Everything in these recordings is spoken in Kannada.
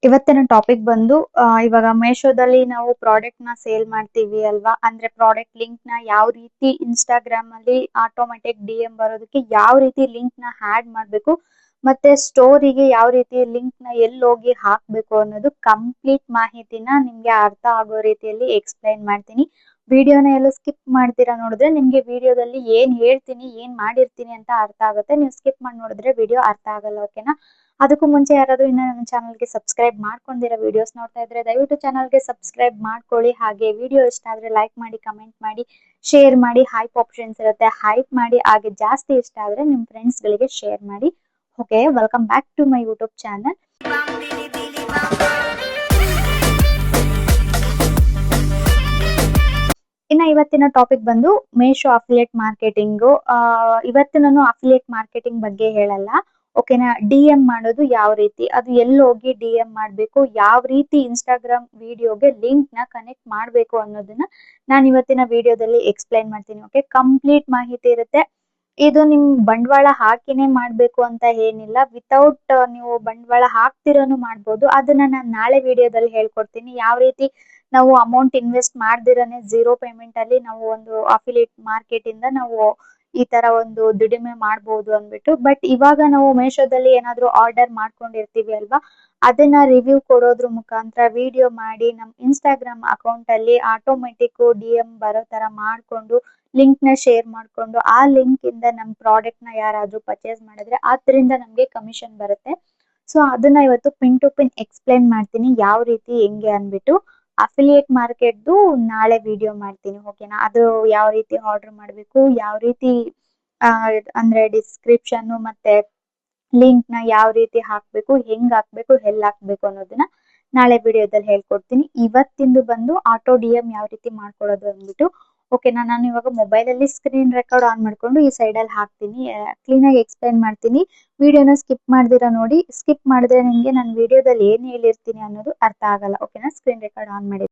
ಇವತ್ತಿನ ಟಾಪಿಕ್ ಬಂದು ಇವಾಗ ಮೇಶೋದಲ್ಲಿ ನಾವು ಪ್ರಾಡಕ್ಟ್ ನ ಸೇಲ್ ಮಾಡ್ತೀವಿ ಅಲ್ವಾ, ಅಂದ್ರೆ ಪ್ರಾಡಕ್ಟ್ ಲಿಂಕ್ ನ ಯಾವ ರೀತಿ ಇನ್ಸ್ಟಾಗ್ರಾಮ್ ಅಲ್ಲಿ ಆಟೋಮೆಟಿಕ್ ಡಿ ಎಂ ಬರೋದಕ್ಕೆ ಯಾವ ರೀತಿ ಲಿಂಕ್ ನ ಹ್ಯಾಡ್ ಮಾಡ್ಬೇಕು, ಮತ್ತೆ ಸ್ಟೋರಿಗೆ ಯಾವ ರೀತಿ ಲಿಂಕ್ ನ ಎಲ್ಲಿ ಹೋಗಿ ಹಾಕ್ಬೇಕು ಅನ್ನೋದು ಕಂಪ್ಲೀಟ್ ಮಾಹಿತಿನ ನಿಮ್ಗೆ ಅರ್ಥ ಆಗೋ ರೀತಿಯಲ್ಲಿ ಎಕ್ಸ್ಪ್ಲೈನ್ ಮಾಡ್ತೀನಿ. ವಿಡಿಯೋನ ಎಲ್ಲ ಸ್ಕಿಪ್ ಮಾಡ್ತೀರಾ ನೋಡಿದ್ರೆ ನಿಮ್ಗೆ ವಿಡಿಯೋದಲ್ಲಿ ಏನ್ ಹೇಳ್ತೀನಿ ಏನ್ ಮಾಡಿರ್ತೀನಿ ಅಂತ ಅರ್ಥ ಆಗುತ್ತೆ. ನೀವು ಸ್ಕಿಪ್ ಮಾಡಿ ನೋಡಿದ್ರೆ ವಿಡಿಯೋ ಅರ್ಥ ಆಗಲ್ಲ. ಓಕೆನಾ? ಅದಕ್ಕೂ ಮುಂಚೆ ಯಾರಾದ್ರೂ ಇನ್ನ ನನ್ನ ಚಾನಲ್ಗೆ ಸಬ್ಸ್ಕ್ರೈಬ್ ಮಾಡ್ಕೊಂಡಿರೋ ವಿಡಿಯೋಸ್ ನೋಡ್ತಾ ಇದ್ರೆ ದಯವಿಟ್ಟು ಚಾನಲ್ಗೆ ಸಬ್ಸ್ಕ್ರೈಬ್ ಮಾಡ್ಕೊಳ್ಳಿ. ಹಾಗೆ ವಿಡಿಯೋ ಇಷ್ಟ ಆದ್ರೆ ಲೈಕ್ ಮಾಡಿ, ಕಮೆಂಟ್ ಮಾಡಿ, ಶೇರ್ ಮಾಡಿ. ಹೈಪ್ ಆಪ್ಷನ್ಸ್ ಇರುತ್ತೆ, ಹೈಪ್ ಮಾಡಿ. ಹಾಗೆ ಜಾಸ್ತಿ ಇಷ್ಟ ಆದ್ರೆ ನಿಮ್ ಫ್ರೆಂಡ್ಸ್ ಗಳಿಗೆ ಶೇರ್ ಮಾಡಿ. Okay, welcome back to my YouTube channel. ಇನ್ನ ಇವತ್ತಿನ ಟಾಪಿಕ್ ಬಂದು ಮೇಶೋ ಅಫಿಲಿಯೇಟ್ ಮಾರ್ಕೆಟಿಂಗು. ಇವತ್ತು ನಾನು ಅಫಿಲಿಯೇಟ್ ಮಾರ್ಕೆಟಿಂಗ್ ಬಗ್ಗೆ ಹೇಳಲ್ಲ. ಓಕೆನಾ? ಡಿ ಎಂ ಮಾಡೋದು ಯಾವ ರೀತಿ, ಅದು ಎಲ್ಲಿ ಹೋಗಿ ಡಿ ಎಂ ಮಾಡಬೇಕು, ಯಾವ ರೀತಿ ಇನ್ಸ್ಟಾಗ್ರಾಮ್ ವಿಡಿಯೋಗೆ ಲಿಂಕ್ ನ ಕನೆಕ್ಟ್ ಮಾಡಬೇಕು ಅನ್ನೋದನ್ನ ನಾನು ಇವತ್ತಿನ ವಿಡಿಯೋದಲ್ಲಿ ಎಕ್ಸ್ಪ್ಲೈನ್ ಮಾಡ್ತೀನಿ. ಓಕೆ, ಕಂಪ್ಲೀಟ್ ಮಾಹಿತಿ ಇರುತ್ತೆ. ಇದು ನಿಮ್ ಬಂಡವಾಳ ಹಾಕಿನೇ ಮಾಡ್ಬೇಕು ಅಂತ ಏನಿಲ್ಲ. ವಿತೌಟ್ ನೀವು ಬಂಡವಾಳ ಹಾಕ್ತಿರೋನು ಮಾಡ್ಬೋದು. ಅದನ್ನ ನಾನು ನಾಳೆ ವಿಡಿಯೋದಲ್ಲಿ ಹೇಳ್ಕೊಡ್ತೀನಿ. ಯಾವ ರೀತಿ ನಾವು ಅಮೌಂಟ್ ಇನ್ವೆಸ್ಟ್ ಮಾಡ್ದಿರನೆ ಝೀರೋ ಪೇಮೆಂಟ್ ಅಲ್ಲಿ ನಾವು ಒಂದು ಅಫಿಲಿಯೇಟ್ ಮಾರ್ಕೆಟ್ ಇಂದ ನಾವು ಈ ತರ ಒಂದು ದುಡಿಮೆ ಮಾಡಬಹುದು ಅಂದ್ಬಿಟ್ಟು. ಬಟ್ ಇವಾಗ ನಾವು ಮೇಶೋದಲ್ಲಿ ಏನಾದ್ರು ಆರ್ಡರ್ ಮಾಡ್ಕೊಂಡಿರ್ತೀವಿ ಅಲ್ವಾ, ಅದನ್ನ ರಿವ್ಯೂ ಕೊಡೋದ್ರ ಮುಖಾಂತರ ವಿಡಿಯೋ ಮಾಡಿ ನಮ್ ಇನ್ಸ್ಟಾಗ್ರಾಮ್ ಅಕೌಂಟ್ ಅಲ್ಲಿ ಆಟೋಮೆಟಿಕ್ ಡಿ ಎಂ ಬರೋ ತರ ಮಾಡ್ಕೊಂಡು ಲಿಂಕ್ ನ ಶೇರ್ ಮಾಡ್ಕೊಂಡು ಆ ಲಿಂಕ್ ಇಂದ ನಮ್ ಪ್ರಾಡಕ್ಟ್ ನ ಯಾರಾದ್ರೂ ಪರ್ಚೇಸ್ ಮಾಡಿದ್ರೆ ಅದರಿಂದ ನಮ್ಗೆ ಕಮಿಷನ್ ಬರುತ್ತೆ. ಸೊ ಅದನ್ನ ಇವತ್ತು ಪಿನ್ ಟು ಪಿನ್ ಎಕ್ಸ್ಪ್ಲೈನ್ ಮಾಡ್ತೀನಿ ಯಾವ ರೀತಿ ಹೆಂಗೆ ಅನ್ಬಿಟ್ಟು. ಅಫಿಲಿಯೇಟ್ ಮಾರ್ಕೆಟ್ದು ನಾಳೆ ವಿಡಿಯೋ ಮಾಡ್ತೀನಿ. ಓಕೆನಾ? ಅದು ಯಾವ ರೀತಿ ಆರ್ಡರ್ ಮಾಡಬೇಕು, ಯಾವ ರೀತಿ ಅಂದ್ರೆ ಡಿಸ್ಕ್ರಿಪ್ಷನ್ ಮತ್ತೆ ಲಿಂಕ್ ನ ಯಾವ ರೀತಿ ಹಾಕ್ಬೇಕು, ಹೆಂಗ್ ಹಾಕ್ಬೇಕು, ಎಲ್ಲಿ ಹಾಕ್ಬೇಕು ಅನ್ನೋದನ್ನ ನಾಳೆ ವಿಡಿಯೋದಲ್ಲಿ ಹೇಳ್ಕೊಡ್ತೀನಿ. ಇವತ್ತಿಂದು ಬಂದು ಆಟೋ ಡಿ ಎಂ ಯಾವ ರೀತಿ ಮಾಡ್ಕೊಳ್ಳೋದು ಅಂದ್ಬಿಟ್ಟು. ಓಕೆನಾ? ನಾನು ಇವಾಗ ಮೊಬೈಲ್ ಅಲ್ಲಿ ಸ್ಕ್ರೀನ್ ರೆಕಾರ್ಡ್ ಆನ್ ಮಾಡ್ಕೊಂಡು ಈ ಸೈಡ್ ಅಲ್ಲಿ ಹಾಕ್ತೀನಿ. ಕ್ಲೀನ್ ಆಗಿ ಎಕ್ಸ್ಪ್ಲೈನ್ ಮಾಡ್ತೀನಿ. ವಿಡಿಯೋನ ಸ್ಕಿಪ್ ಮಾಡ್ದಿರಾ ನೋಡಿ. ಸ್ಕಿಪ್ ಮಾಡಿದ್ರೆ ನಿಮ್ಗೆ ನಾನು ವಿಡಿಯೋದಲ್ಲಿ ಏನ್ ಹೇಳಿರ್ತೀನಿ ಅನ್ನೋದು ಅರ್ಥ ಆಗಲ್ಲ. ಓಕೆನಾ? ಸ್ಕ್ರೀನ್ ರೆಕಾರ್ಡ್ ಆನ್ ಮಾಡಿ.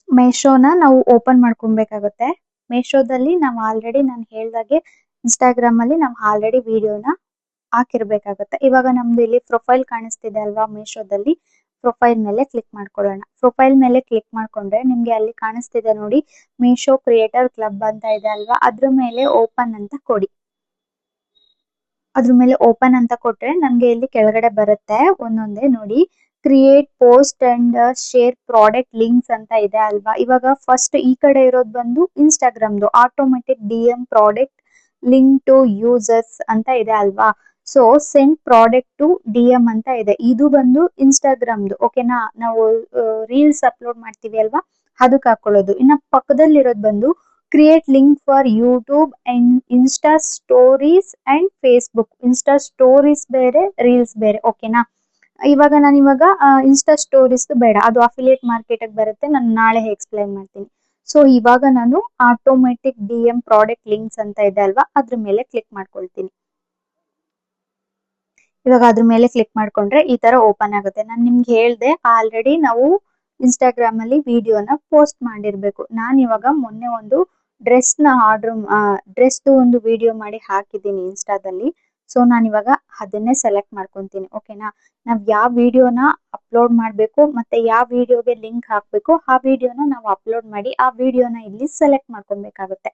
ಮೇಶೋನ ನಾವು ಓಪನ್ ಮಾಡ್ಕೊಬೇಕಾಗುತ್ತೆ. ಮೇಶೋದಲ್ಲಿ ನಾವು ಆಲ್ರೆಡಿ ನಾನು ಹೇಳ್ದಾಗೆ ಇನ್ಸ್ಟಾಗ್ರಾಮ್ ಅಲ್ಲಿ ನಾವು ಆಲ್ರೆಡಿ ವಿಡಿಯೋನ ಹಾಕಿರ್ಬೇಕಾಗುತ್ತೆ. ಇವಾಗ ನಮ್ದು ಇಲ್ಲಿ ಪ್ರೊಫೈಲ್ ಕಾಣಿಸ್ತಿದೆ ಅಲ್ವಾ, ಮೇಶೋದಲ್ಲಿ ಪ್ರೊಫೈಲ್ ಮೇಲೆ ಕ್ಲಿಕ್ ಮಾಡ್ಕೊಳ್ಳೋಣ. ಪ್ರೊಫೈಲ್ ಮೇಲೆ ಕ್ಲಿಕ್ ಮಾಡ್ಕೊಂಡ್ರೆ ನಿಮ್ಗೆ ಅಲ್ಲಿ ಕಾಣಿಸ್ತಿದೆ ನೋಡಿ, ಮೇಶೋ ಕ್ರಿಯೇಟರ್ ಕ್ಲಬ್ ಅಂತ ಇದೆ ಅಲ್ವಾ, ಅದ್ರ ಮೇಲೆ ಓಪನ್ ಅಂತ ಕೊಡಿ. ಅದ್ರ ಮೇಲೆ ಓಪನ್ ಅಂತ ಕೊಟ್ರೆ ನಮ್ಗೆ ಇಲ್ಲಿ ಕೆಳಗಡೆ ಬರುತ್ತೆ ಒಂದೊಂದೇ ನೋಡಿ, create post and share product links ಅಂತ ಇದೆ ಅಲ್ವಾ. ಇವಾಗ ಫಸ್ಟ್ ಈ ಕಡೆ ಇರೋದು ಬಂದು ಇನ್ಸ್ಟಾಗ್ರಾಮ್ದು automatic D M product link to users ಅಂತ ಇದೆ ಅಲ್ವಾ. So send product to D M ಅಂತ ಇದೆ, ಇದು ಬಂದು ಇನ್ಸ್ಟಾಗ್ರಾಮ್ದು. ಓಕೆನಾ? ನಾವು ರೀಲ್ಸ್ ಅಪ್ಲೋಡ್ ಮಾಡ್ತೀವಿ ಅಲ್ವಾ, ಅದಕ್ಕೆ ಹಾಕೊಳ್ಳೋದು. ಇನ್ನ ಪಕ್ಕದಲ್ಲಿರೋದು ಬಂದು create link for YouTube and insta stories and Facebook. Insta stories ಬೇರೆ, ರೀಲ್ಸ್ ಬೇರೆ. ಓಕೆನಾ? ಇವಾಗ ಇನ್ಸ್ಟಾ ಸ್ಟೋರೀಸ್ ಬೇಡ, ಅದು ಅಫಿಲಿಯೇಟ್ ಮಾರ್ಕೆಟ್ ಬರುತ್ತೆ. ನಾನು ನಾಳೆ ಎಕ್ಸ್ಪ್ಲೈನ್ ಮಾಡ್ತೀನಿ. ಸೊ ಇವಾಗ ನಾನು automatic D M product links ಅಂತ ಇದೆ ಅಲ್ವಾ, ಅದ್ರ ಮೇಲೆ ಕ್ಲಿಕ್ ಮಾಡ್ಕೊಳ್ತೀನಿ. ಇವಾಗ ಅದ್ರ ಮೇಲೆ ಕ್ಲಿಕ್ ಮಾಡ್ಕೊಂಡ್ರೆ ಈ ತರ ಓಪನ್ ಆಗುತ್ತೆ. ನಾನು ನಿಮ್ಗೆ ಹೇಳ್ದೆ ಆಲ್ರೆಡಿ ನಾವು ಇನ್ಸ್ಟಾಗ್ರಾಮ್ ಅಲ್ಲಿ ವಿಡಿಯೋನ ಪೋಸ್ಟ್ ಮಾಡಿರ್ಬೇಕು. ನಾನು ಇವಾಗ ಮೊನ್ನೆ ಒಂದು ಡ್ರೆಸ್ ಒಂದು ವಿಡಿಯೋ ಮಾಡಿ ಹಾಕಿದ್ದೀನಿ ಇನ್ಸ್ಟಾದಲ್ಲಿ. ಸೊ ನಾನು ಇವಾಗ ಅದನ್ನೇ ಸೆಲೆಕ್ಟ್ ಮಾಡ್ಕೊಂತೀನಿ. ಓಕೆನಾ? ನಾವ್ ಯಾವ ವಿಡಿಯೋನ ಅಪ್ಲೋಡ್ ಮಾಡ್ಬೇಕು ಮತ್ತೆ ಯಾವ ವಿಡಿಯೋಗೆ ಲಿಂಕ್ ಹಾಕ್ಬೇಕು ಆ ವಿಡಿಯೋನ ನಾವು ಅಪ್ಲೋಡ್ ಮಾಡಿ ಆ ವಿಡಿಯೋನ ಇಲ್ಲಿ ಸೆಲೆಕ್ಟ್ ಮಾಡ್ಕೊಬೇಕಾಗುತ್ತೆ.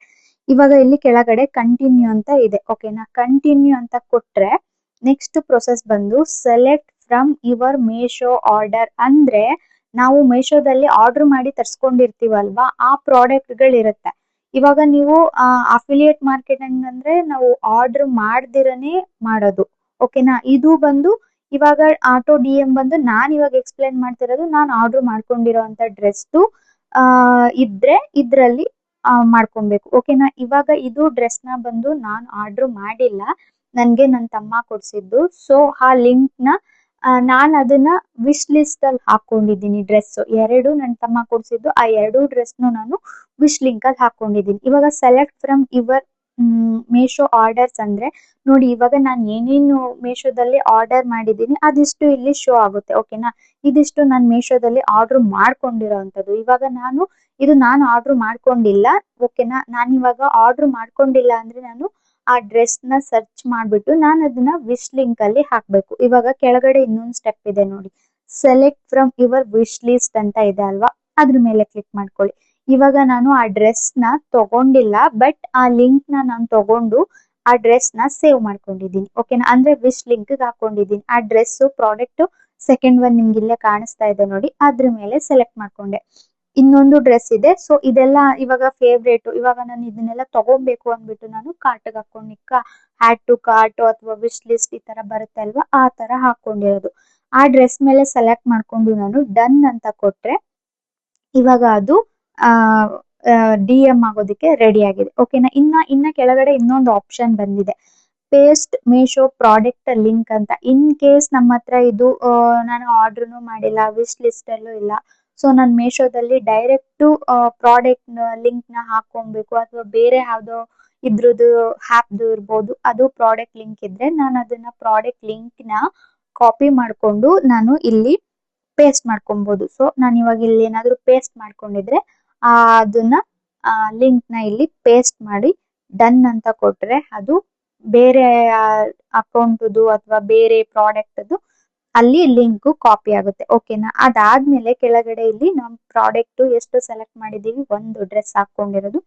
ಇವಾಗ ಇಲ್ಲಿ ಕೆಳಗಡೆ ಕಂಟಿನ್ಯೂ ಅಂತ ಇದೆ. ಓಕೆನಾ? ಕಂಟಿನ್ಯೂ ಅಂತ ಕೊಟ್ರೆ ನೆಕ್ಸ್ಟ್ ಪ್ರೊಸೆಸ್ ಬಂದು ಸೆಲೆಕ್ಟ್ ಫ್ರಮ್ ಯುವರ್ ಮೇಶೋ ಆರ್ಡರ್. ಅಂದ್ರೆ ನಾವು ಮೇಶೋದಲ್ಲಿ ಆರ್ಡರ್ ಮಾಡಿ ತರ್ಸ್ಕೊಂಡಿರ್ತೀವಲ್ವಾ, ಆ ಪ್ರಾಡಕ್ಟ್ ಗಳಿರುತ್ತೆ. ಇವಾಗ ನೀವು ಅಫಿಲಿಯೇಟ್ ಮಾರ್ಕೆಟಿಂಗ್ ಅಂದ್ರೆ ನಾವು ಆರ್ಡರ್ ಮಾಡ್ದಿರನೆ ಮಾಡೋದು. ಓಕೆನಾ? ಇದು ಬಂದು ಇವಾಗ ಆಟೋ ಡಿ ಎಂ ಬಂದು ನಾನು ಇವಾಗ ಎಕ್ಸ್ಪ್ಲೈನ್ ಮಾಡ್ತಿರೋದು ನಾನು ಆರ್ಡರ್ ಮಾಡ್ಕೊಂಡಿರೋಂತ ಡ್ರೆಸ್ ಇದ್ರೆ ಇದ್ರಲ್ಲಿ ಮಾಡ್ಕೊಬೇಕು. ಓಕೆನಾ? ಇವಾಗ ಇದು ಡ್ರೆಸ್ ನ ಬಂದು ನಾನು ಆರ್ಡರ್ ಮಾಡಿಲ್ಲ, ನನ್ಗೆ ನನ್ನ ತಮ್ಮ ಕೊಡ್ಸಿದ್ದು. ಸೊ ಆ ಲಿಂಕ್ ನ ನಾನು ಅದನ್ನ ವಿಶ್ ಲಿಸ್ಟ್ ಅಲ್ಲಿ ಹಾಕೊಂಡಿದ್ದೀನಿ. ಡ್ರೆಸ್ ಎರಡು ನನ್ನ ತಮ್ಮ ಕೊಡ್ಸಿದ್ದು, ಆ ಎರಡು ಡ್ರೆಸ್ ನಾನು ವಿಶ್ ಲಿಂಕ್ ಅಲ್ಲಿ ಹಾಕೊಂಡಿದ್ದೀನಿ. ಇವಾಗ ಸೆಲೆಕ್ಟ್ ಫ್ರಮ್ ಯುವರ್ ಮೇಶೋ ಆರ್ಡರ್ಸ್ ಅಂದ್ರೆ ನೋಡಿ, ಇವಾಗ ನಾನು ಏನೇನು ಮೇಶೋದಲ್ಲಿ ಆರ್ಡರ್ ಮಾಡಿದ್ದೀನಿ ಅದಿಷ್ಟು ಇಲ್ಲಿ ಶೋ ಆಗುತ್ತೆ. ಓಕೆನಾ? ಇದಿಷ್ಟು ನಾನು ಮೇಶೋದಲ್ಲಿ ಆರ್ಡರ್ ಮಾಡ್ಕೊಂಡಿರೋ ಅಂತದ್ದು. ಇವಾಗ ನಾನು ಆರ್ಡರ್ ಮಾಡ್ಕೊಂಡಿಲ್ಲ. ಓಕೆನಾ? ನಾನು ಇವಾಗ ಆರ್ಡರ್ ಮಾಡ್ಕೊಂಡಿಲ್ಲ ಅಂದ್ರೆ ನಾನು ಆ ಡ್ರೆಸ್ ನ ಸರ್ಚ್ ಮಾಡ್ಬಿಟ್ಟು ನಾನು ಅದನ್ನ ವಿಶ್ ಲಿಂಕ್ ಅಲ್ಲಿ ಹಾಕ್ಬೇಕು. ಇವಾಗ ಕೆಳಗಡೆ ಇನ್ನೊಂದು ಸ್ಟೆಪ್ ಇದೆ ನೋಡಿ, select from your wish list ಅಂತ ಇದೆ ಅಲ್ವಾ, ಅದ್ರ ಮೇಲೆ ಕ್ಲಿಕ್ ಮಾಡ್ಕೊಳ್ಳಿ. ಇವಾಗ ನಾನು ಆ ಡ್ರೆಸ್ ನ ತಗೊಂಡಿಲ್ಲ, ಬಟ್ ಆ ಲಿಂಕ್ ನ ನಾನು ತಗೊಂಡು ಆ ಡ್ರೆಸ್ ನ ಸೇವ್ ಮಾಡ್ಕೊಂಡಿದ್ದೀನಿ. ಓಕೆನಾ, ಅಂದ್ರೆ ವಿಶ್ ಲಿಂಕ್ ಹಾಕೊಂಡಿದ್ದೀನಿ. ಆ ಡ್ರೆಸ್ ಪ್ರಾಡಕ್ಟ್ ಸೆಕೆಂಡ್ ಒನ್ ನಿಮ್ಗೆ ಇಲ್ಲೇ ಕಾಣಿಸ್ತಾ ಇದೆ ನೋಡಿ, ಅದ್ರ ಮೇಲೆ ಸೆಲೆಕ್ಟ್ ಮಾಡ್ಕೊಂಡೆ. ಇನ್ನೊಂದು ಡ್ರೆಸ್ ಇದೆ. ಸೊ ಇದೆಲ್ಲ ಇವಾಗ ಫೇವ್ರೇಟ್. ಇವಾಗ ನಾನು ಇದನ್ನೆಲ್ಲ ತಗೋಬೇಕು ಅಂದ್ಬಿಟ್ಟು ನಾನು ಕಾರ್ಟ್ ಹಾಕೊಂಡಿಕ್ಕ ಹ್ಯಾಡ್ ಟು ಕಾರ್ಟ್ ಅಥವಾ ವಿಶ್ ಲಿಸ್ಟ್ ಈ ತರ ಬರುತ್ತೆ ಅಲ್ವಾ, ಆ ತರ ಹಾಕೊಂಡಿರೋದು. ಆ ಡ್ರೆಸ್ ಮೇಲೆ ಸೆಲೆಕ್ಟ್ ಮಾಡ್ಕೊಂಡು ನಾನು ಡನ್ ಅಂತ ಕೊಟ್ರೆ ಇವಾಗ ಅದು ಆ ಡಿ ಎಂ ಆಗೋದಕ್ಕೆ ರೆಡಿ ಆಗಿದೆ. ಓಕೆನಾ, ಇನ್ನ ಕೆಳಗಡೆ ಇನ್ನೊಂದು ಆಪ್ಷನ್ ಬಂದಿದೆ, ಪೇಸ್ಟ್ ಮೀಶೋ ಪ್ರಾಡಕ್ಟ್ ಲಿಂಕ್ ಅಂತ. ಇನ್ ಕೇಸ್ ನಮ್ಮ ಹತ್ರ ಇದು ನಾನು ಆರ್ಡರ್ನು ಮಾಡಿಲ್ಲ, ವಿಶ್ ಲಿಸ್ಟ್ ಅಲ್ಲೂ ಇಲ್ಲ, ಸೊ ನಾನು ಮೀಶೋದಲ್ಲಿ ಡೈರೆಕ್ಟ್ ಪ್ರಾಡಕ್ಟ್ ಲಿಂಕ್ ನ ಹಾಕೊಬೇಕು, ಅಥವಾ ಬೇರೆ ಯಾವ್ದೋ ಇದ್ರದ್ದು ಆ್ಯಪ್ದು ಇರ್ಬೋದು, ಅದು ಪ್ರಾಡಕ್ಟ್ ಲಿಂಕ್ ಇದ್ರೆ ನಾನು ಅದನ್ನ ಪ್ರಾಡಕ್ಟ್ ಲಿಂಕ್ ನ ಕಾಪಿ ಮಾಡ್ಕೊಂಡು ನಾನು ಇಲ್ಲಿ ಪೇಸ್ಟ್ ಮಾಡ್ಕೊಬಹುದು. ಸೊ ನಾನು ಇವಾಗ ಇಲ್ಲಿ ಏನಾದ್ರು ಪೇಸ್ಟ್ ಮಾಡ್ಕೊಂಡಿದ್ರೆ ಅದನ್ನ ಲಿಂಕ್ ನ ಇಲ್ಲಿ ಪೇಸ್ಟ್ ಮಾಡಿ ಡನ್ ಅಂತ ಕೊಟ್ರೆ ಅದು ಬೇರೆ ಅಕೌಂಟ್ದು ಅಥವಾ ಬೇರೆ ಪ್ರಾಡಕ್ಟ್ ಅಲ್ಲಿ ಲಿಂಕ್ ಕಾಪಿ ಆಗುತ್ತೆ. ಓಕೆನಾ, ಅದಾದ್ಮೇಲೆ ಕೆಳಗಡೆ ಇಲ್ಲಿ ನಮ್ ಪ್ರಾಡಕ್ಟ್ ಎಷ್ಟು ಸೆಲೆಕ್ಟ್ ಮಾಡಿದೀವಿ, ಒಂದು ಡ್ರೆಸ್ ಹಾಕೊಂಡಿರೋದು,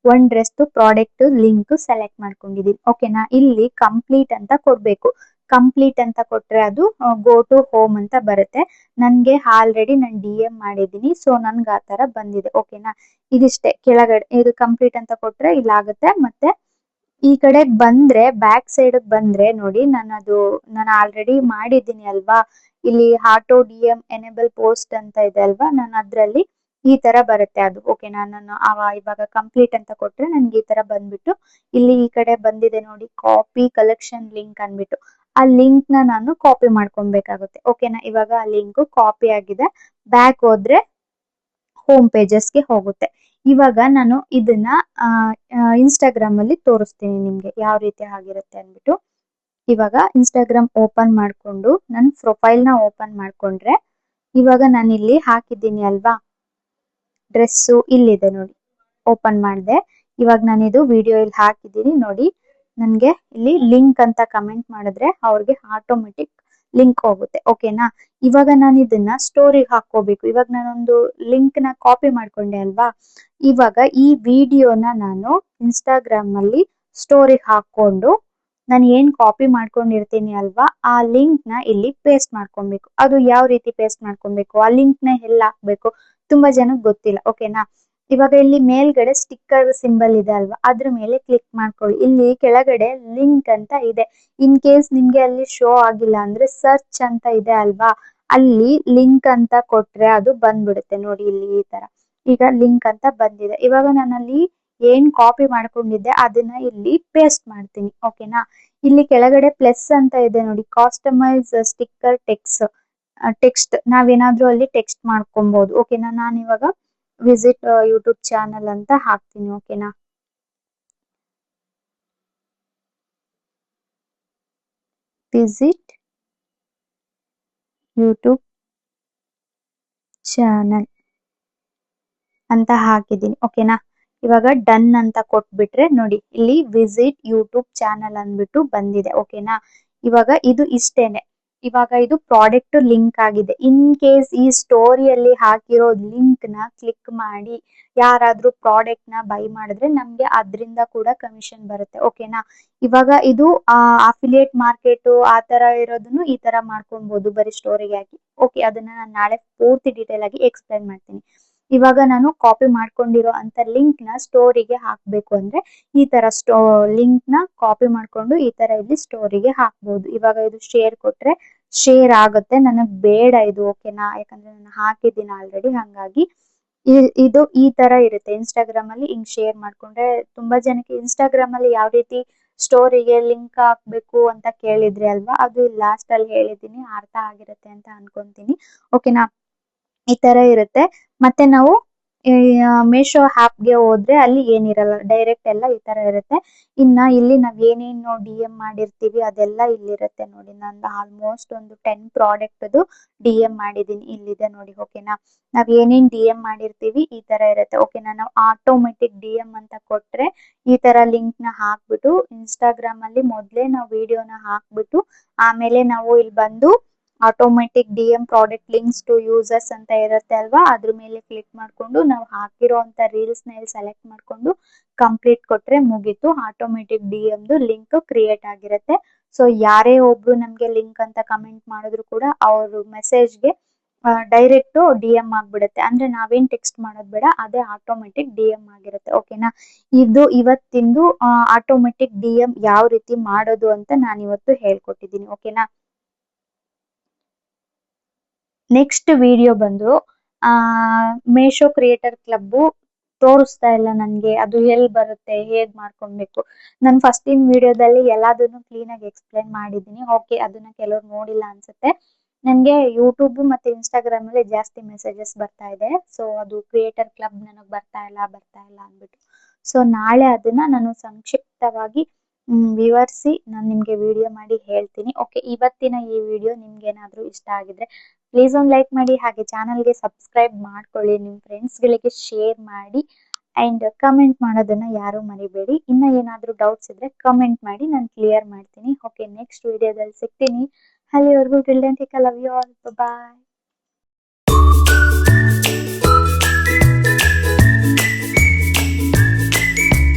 ಒಂದ್ ಡ್ರೆಸ್ ಪ್ರಾಡಕ್ಟ್ ಲಿಂಕ್ ಸೆಲೆಕ್ಟ್ ಮಾಡ್ಕೊಂಡಿದೀನಿ. ಓಕೆನಾ, ಇಲ್ಲಿ ಕಂಪ್ಲೀಟ್ ಅಂತ ಕೊಡ್ಬೇಕು. ಕಂಪ್ಲೀಟ್ ಅಂತ ಕೊಟ್ರೆ ಅದು ಗೋ ಟು ಹೋಮ್ ಅಂತ ಬರುತ್ತೆ. ನನ್ಗೆ ಆಲ್ರೆಡಿ ನಾನು ಡಿ ಎಂ ಮಾಡಿದೀನಿ, ಸೊ ನನ್ಗೆ ಆ ತರ ಬಂದಿದೆ. ಓಕೆನಾ, ಇದಿಷ್ಟೇ. ಕೆಳಗಡೆ ಇದು ಕಂಪ್ಲೀಟ್ ಅಂತ ಕೊಟ್ರೆ ಇಲ್ಲಾಗುತ್ತೆ. ಮತ್ತೆ ಈ ಕಡೆ ಬಂದ್ರೆ ಬ್ಯಾಕ್ ಸೈಡ್ ಬಂದ್ರೆ ನೋಡಿ, ನಾನು ಆಲ್ರೆಡಿ ಮಾಡಿದ್ದೀನಿ ಅಲ್ವಾ, ಇಲ್ಲಿ auto D M enable post ಅಂತ ಇದೆ ಅಲ್ವಾ, ನಾನು ಅದ್ರಲ್ಲಿ ಈ ತರ ಬರುತ್ತೆ ಅದು. ಓಕೆನಾ, ನಾನು ಇವಾಗ ಕಂಪ್ಲೀಟ್ ಅಂತ ಕೊಟ್ರೆ ನನ್ಗೆ ಈ ತರ ಬಂದ್ಬಿಟ್ಟು ಇಲ್ಲಿ ಈ ಕಡೆ ಬಂದಿದೆ ನೋಡಿ, ಕಾಪಿ ಕಲೆಕ್ಷನ್ ಲಿಂಕ್ ಅನ್ಬಿಟ್ಟು. ಆ ಲಿಂಕ್ ನ ನಾನು ಕಾಪಿ ಮಾಡ್ಕೊಬೇಕಾಗುತ್ತೆ. ಓಕೆನಾ, ಇವಾಗ ಆ ಲಿಂಕ್ ಕಾಪಿ ಆಗಿದೆ. ಬ್ಯಾಕ್ ಹೋದ್ರೆ ಹೋಮ್ ಪೇಜಸ್ಗೆ ಹೋಗುತ್ತೆ. ಇವಾಗ ನಾನು ಇದನ್ನ ಇನ್ಸ್ಟಾಗ್ರಾಮ್ ಅಲ್ಲಿ ತೋರಿಸ್ತೀನಿ ನಿಮ್ಗೆ ಯಾವ ರೀತಿ ಆಗಿರುತ್ತೆ ಅಂದ್ಬಿಟ್ಟು. ಇವಾಗ ಇನ್ಸ್ಟಾಗ್ರಾಮ್ ಓಪನ್ ಮಾಡ್ಕೊಂಡು ನನ್ನ ಪ್ರೊಫೈಲ್ ನ ಓಪನ್ ಮಾಡ್ಕೊಂಡ್ರೆ ಇವಾಗ ನಾನು ಇಲ್ಲಿ ಹಾಕಿದ್ದೀನಿ ಅಲ್ವಾ ಡ್ರೆಸ್ಸು, ಇಲ್ಲಿದೆ ನೋಡಿ, ಓಪನ್ ಮಾಡಿದೆ. ಇವಾಗ ನಾನಿದು ವಿಡಿಯೋ ಇಲ್ಲಿ ಹಾಕಿದ್ದೀನಿ ನೋಡಿ, ನನ್ಗೆ ಇಲ್ಲಿ ಲಿಂಕ್ ಅಂತ ಕಮೆಂಟ್ ಮಾಡಿದ್ರೆ ಅವ್ರಿಗೆ ಆಟೋಮೆಟಿಕ್ ಲಿಂಕ್ ಹೋಗುತ್ತೆ. ಓಕೆನಾ, ಇವಾಗ ನಾನು ಇದನ್ನ ಸ್ಟೋರಿಗೆ ಹಾಕೋಬೇಕು. ಇವಾಗ ನಾನೊಂದು ಲಿಂಕ್ ನ ಕಾಪಿ ಮಾಡ್ಕೊಂಡೆ ಅಲ್ವಾ, ಇವಾಗ ಈ ವಿಡಿಯೋನ ನಾನು ಇನ್ಸ್ಟಾಗ್ರಾಮ್ ಅಲ್ಲಿ ಸ್ಟೋರಿಗೆ ಹಾಕೊಂಡು ನಾನು ಏನ್ ಕಾಪಿ ಮಾಡ್ಕೊಂಡಿರ್ತೀನಿ ಅಲ್ವಾ, ಆ ಲಿಂಕ್ ನ ಇಲ್ಲಿ ಪೇಸ್ಟ್ ಮಾಡ್ಕೊಬೇಕು. ಅದು ಯಾವ ರೀತಿ ಪೇಸ್ಟ್ ಮಾಡ್ಕೊಬೇಕು, ಆ ಲಿಂಕ್ ನ ಎಲ್ಲ ಹಾಕ್ಬೇಕು, ತುಂಬಾ ಜನಕ್ಕೆ ಗೊತ್ತಿಲ್ಲ. ಓಕೆನಾ, ಇವಾಗ ಇಲ್ಲಿ ಮೇಲ್ಗಡೆ ಸ್ಟಿಕ್ಕರ್ ಸಿಂಬಲ್ ಇದೆ ಅಲ್ವಾ, ಅದ್ರ ಮೇಲೆ ಕ್ಲಿಕ್ ಮಾಡ್ಕೊಳ್ಳಿ. ಇಲ್ಲಿ ಕೆಳಗಡೆ ಲಿಂಕ್ ಅಂತ ಇದೆ. ಇನ್ ಕೇಸ್ ನಿಮ್ಗೆ ಅಲ್ಲಿ ಶೋ ಆಗಿಲ್ಲ ಅಂದ್ರೆ ಸರ್ಚ್ ಅಂತ ಇದೆ ಅಲ್ವಾ, ಅಲ್ಲಿ ಲಿಂಕ್ ಅಂತ ಕೊಟ್ರೆ ಅದು ಬಂದ್ಬಿಡುತ್ತೆ ನೋಡಿ, ಇಲ್ಲಿ ಈ ತರ. ಈಗ ಲಿಂಕ್ ಅಂತ ಬಂದಿದೆ. ಇವಾಗ ನಾನಲ್ಲಿ ಏನ್ ಕಾಪಿ ಮಾಡ್ಕೊಂಡಿದ್ದೆ ಅದನ್ನ ಇಲ್ಲಿ ಪೇಸ್ಟ್ ಮಾಡ್ತೀನಿ. ಓಕೆನಾ, ಇಲ್ಲಿ ಕೆಳಗಡೆ ಪ್ಲಸ್ ಅಂತ ಇದೆ ನೋಡಿ, ಕಾಸ್ಟಮೈಸ್ ಸ್ಟಿಕ್ಕರ್ ಟೆಕ್ಸ್ಟ್ ನಾವೇನಾದ್ರೂ ಅಲ್ಲಿ ಟೆಕ್ಸ್ಟ್ ಮಾಡ್ಕೊಬಹುದು. ಓಕೆನಾ, ನಾನು ಇವಾಗ ವಿಸಿಟ್ ಯೂಟ್ಯೂಬ್ ಚಾನಲ್ ಅಂತ ಹಾಕ್ತೀನಿ. ಓಕೆನಾ, ವಿಸಿಟ್ ಯೂಟ್ಯೂಬ್ ಚಾನಲ್ ಅಂತ ಹಾಕಿದ್ದೀನಿ. ಓಕೆನಾ, ಇವಾಗ ಡನ್ ಅಂತ ಕೊಟ್ಬಿಟ್ರೆ ನೋಡಿ, ಇಲ್ಲಿ ವಿಸಿಟ್ ಯೂಟ್ಯೂಬ್ ಚಾನಲ್ ಅಂದ್ಬಿಟ್ಟು ಬಂದಿದೆ. ಓಕೆನಾ, ಇವಾಗ ಇದು ಇಷ್ಟೇನೆ. ಇವಾಗ ಇದು ಪ್ರಾಡಕ್ಟ್ ಲಿಂಕ್ ಆಗಿದೆ. ಇನ್ ಕೇಸ್ ಈ ಸ್ಟೋರಿಯಲ್ಲಿ ಹಾಕಿರೋ ಲಿಂಕ್ ನ ಕ್ಲಿಕ್ ಮಾಡಿ ಯಾರಾದ್ರೂ ಪ್ರಾಡಕ್ಟ್ ನ ಬೈ ಮಾಡಿದ್ರೆ ನಮ್ಗೆ ಅದ್ರಿಂದ ಕೂಡ ಕಮಿಷನ್ ಬರುತ್ತೆ. ಓಕೆನಾ, ಇವಾಗ ಇದು ಅಫಿಲಿಯೇಟ್ ಮಾರ್ಕೆಟ್ ಆ ತರ ಇರೋದನ್ನು ಈ ತರ ಮಾಡ್ಕೊಬಹುದು ಬರೀ ಸ್ಟೋರಿಗೆ ಹಾಕಿ. ಓಕೆ, ಅದನ್ನ ನಾನು ನಾಳೆ ಪೂರ್ತಿ ಡೀಟೇಲ್ ಆಗಿ ಎಕ್ಸ್ಪ್ಲೈನ್ ಮಾಡ್ತೀನಿ. ಇವಾಗ ನಾನು ಕಾಪಿ ಮಾಡ್ಕೊಂಡಿರೋ ಅಂತ ಲಿಂಕ್ ನ ಸ್ಟೋರಿಗೆ ಹಾಕ್ಬೇಕು ಅಂದ್ರೆ ಈ ತರ ಲಿಂಕ್ ನ ಕಾಪಿ ಮಾಡ್ಕೊಂಡು ಈ ತರ ಇಲ್ಲಿ ಸ್ಟೋರಿಗೆ ಹಾಕ್ಬಹುದು. ಇವಾಗ ಇದು ಶೇರ್ ಕೊಟ್ರೆ ಶೇರ್ ಆಗುತ್ತೆ. ನನಗ್ ಬೇಡ ಇದು. ಓಕೆನಾ, ಯಾಕಂದ್ರೆ ನಾನು ಹಾಕಿದ್ದೀನಿ ಆಲ್ರೆಡಿ, ಹಂಗಾಗಿ ಇದು ಈ ತರ ಇರುತ್ತೆ. ಇನ್ಸ್ಟಾಗ್ರಾಮ್ ಅಲ್ಲಿ ಹಿಂಗ್ ಶೇರ್ ಮಾಡ್ಕೊಂಡ್ರೆ ತುಂಬಾ ಜನಕ್ಕೆ ಇನ್ಸ್ಟಾಗ್ರಾಮ್ ಅಲ್ಲಿ ಯಾವ ರೀತಿ ಸ್ಟೋರಿಗೆ ಲಿಂಕ್ ಹಾಕ್ಬೇಕು ಅಂತ ಕೇಳಿದ್ರಿ ಅಲ್ವಾ, ಅದು ಲಾಸ್ಟ್ ಅಲ್ಲಿ ಹೇಳಿದೀನಿ, ಅರ್ಥ ಆಗಿರುತ್ತೆ ಅಂತ ಅನ್ಕೊಂತೀನಿ. ಓಕೆನಾ, ಈ ತರ ಇರುತ್ತೆ. ಮತ್ತೆ ನಾವು ಮೇಶೋ ಗೆ ಹೋದ್ರೆ ಅಲ್ಲಿ ಏನಿರಲ್ಲ, ಡೈರೆಕ್ಟ್ ಎಲ್ಲ ಈ ತರ ಇರುತ್ತೆ. ಇನ್ನ ಇಲ್ಲಿ ನಾವ್ ಏನೇನು ಡಿ ಎಂ ಮಾಡಿರ್ತೀವಿ ಅದೆಲ್ಲ ಇಲ್ಲಿರುತ್ತೆ ನೋಡಿ. ನಂದು ಆಲ್ಮೋಸ್ಟ್ ಒಂದು 10 ಪ್ರಾಡಕ್ಟ್ ಡಿ ಎಂ ಮಾಡಿದೀನಿ, ಇಲ್ಲಿದೆ ನೋಡಿ. ಓಕೆನಾ, ನಾವ್ ಏನೇನ್ ಡಿ ಎಂ ಮಾಡಿರ್ತೀವಿ ಈ ತರ ಇರುತ್ತೆ. ಓಕೆನಾ, ನಾವು ಆಟೋಮೆಟಿಕ್ ಡಿ ಎಂ ಅಂತ ಕೊಟ್ರೆ ಈ ತರ ಲಿಂಕ್ ನ ಹಾಕ್ಬಿಟ್ಟು ಇನ್ಸ್ಟಾಗ್ರಾಮ್ ಅಲ್ಲಿ ಮೊದ್ಲೇ ನಾವು ವಿಡಿಯೋನ ಹಾಕ್ಬಿಟ್ಟು ಆಮೇಲೆ ನಾವು ಇಲ್ಲಿ ಬಂದು automatic D M product links to users ಅಂತ ಇರುತ್ತೆ ಅಲ್ವಾ, ಅದ್ರ ಮೇಲೆ ಕ್ಲಿಕ್ ಮಾಡ್ಕೊಂಡು ನಾವು ಹಾಕಿರೋ ಅಂತ ರೀಲ್ಸ್ ನ ಇಲ್ಲಿ ಸೆಲೆಕ್ಟ್ ಮಾಡ್ಕೊಂಡು ಕಂಪ್ಲೀಟ್ ಕೊಟ್ರೆ ಮುಗೀತು, automatic D M link create ಆಗಿರುತ್ತೆ. ಸೊ ಯಾರೇ ಒಬ್ರು ನಮ್ಗೆ ಲಿಂಕ್ ಅಂತ ಕಮೆಂಟ್ ಮಾಡಿದ್ರು ಕೂಡ ಅವ್ರ ಮೆಸೇಜ್ಗೆ ಡೈರೆಕ್ಟ್ ಡಿ ಎಂ ಆಗ್ಬಿಡುತ್ತೆ. ಅಂದ್ರೆ ನಾವೇನ್ ಟೆಕ್ಸ್ಟ್ ಮಾಡೋದ್ ಬೇಡ, ಅದೇ ಆಟೋಮೆಟಿಕ್ ಡಿ ಎಂ ಆಗಿರುತ್ತೆ. ಓಕೆನಾ, ಇದು ಇವತ್ತಿಂದು ಆಟೋಮೆಟಿಕ್ ಡಿ ಎಂ ಯಾವ ರೀತಿ ಮಾಡೋದು ಅಂತ ನಾನು ಇವತ್ತು ಹೇಳ್ಕೊಟ್ಟಿದ್ದೀನಿ. ಓಕೆನಾ, ನೆಕ್ಸ್ಟ್ ವಿಡಿಯೋ ಬಂದು ಮೇಶೋ ಕ್ರಿಯೇಟರ್ ಕ್ಲಬ್ ತೋರಿಸ್ತಾ ಇಲ್ಲ ನನ್ಗೆ, ಅದು ಎಲ್ಲಿ ಬರುತ್ತೆ, ಹೇಗ್ ಮಾಡ್ಕೊಬೇಕು. ನಾನು ಫಸ್ಟಿನ ವಿಡಿಯೋದಲ್ಲಿ ಎಲ್ಲದನ್ನು ಕ್ಲೀನ್ ಆಗಿ ಎಕ್ಸ್ಪ್ಲೈನ್ ಮಾಡಿದ್ದೀನಿ. ಓಕೆ, ಅದನ್ನ ಕೆಲವ್ರು ನೋಡಿಲ್ಲ ಅನ್ಸುತ್ತೆ. ನನ್ಗೆ ಯೂಟ್ಯೂಬ್ ಮತ್ತೆ ಇನ್ಸ್ಟಾಗ್ರಾಮ್ ಅಲ್ಲಿ ಜಾಸ್ತಿ ಮೆಸೇಜಸ್ ಬರ್ತಾ ಇದೆ. ಸೊ ಅದು ಕ್ರಿಯೇಟರ್ ಕ್ಲಬ್ ನನಗೆ ಬರ್ತಾ ಇಲ್ಲ ಅಂದ್ಬಿಟ್ಟು. ಸೊ ನಾಳೆ ಅದನ್ನ ನಾನು ಸಂಕ್ಷಿಪ್ತವಾಗಿ ವಿವರಿಸಿ ನಾನು ನಿಮ್ಗೆ ವಿಡಿಯೋ ಮಾಡಿ ಹೇಳ್ತೀನಿ. ಓಕೆ, ಇವತ್ತಿನ ಈ ವಿಡಿಯೋ ನಿಮ್ಗೆ ಏನಾದ್ರೂ ಇಷ್ಟ ಆಗಿದ್ರೆ ಪ್ಲೀಸ್ ಒಂದು ಲೈಕ್ ಮಾಡಿ, ಹಾಗೆ ಚಾನಲ್ಗೆ ಸಬ್ಸ್ಕ್ರೈಬ್ ಮಾಡ್ಕೊಳ್ಳಿ, ನಿಮ್ ಫ್ರೆಂಡ್ಸ್ಗಳಿಗೆ ಶೇರ್ ಮಾಡಿ ಅಂಡ್ ಕಮೆಂಟ್ ಮಾಡೋದನ್ನ ಯಾರು ಮರಿಬೇಡಿ. ಇನ್ನ ಏನಾದ್ರೂ ಡೌಟ್ಸ್ ಇದ್ರೆ ಕಮೆಂಟ್ ಮಾಡಿ, ನಾನು ಕ್ಲಿಯರ್ ಮಾಡ್ತೀನಿ. ಓಕೆ, ನೆಕ್ಸ್ಟ್ ವಿಡಿಯೋದಲ್ಲಿ ಸಿಗ್ತೀನಿ. ಅಲ್ಲಿವರೆಗೂ till then take care, love you all, bye.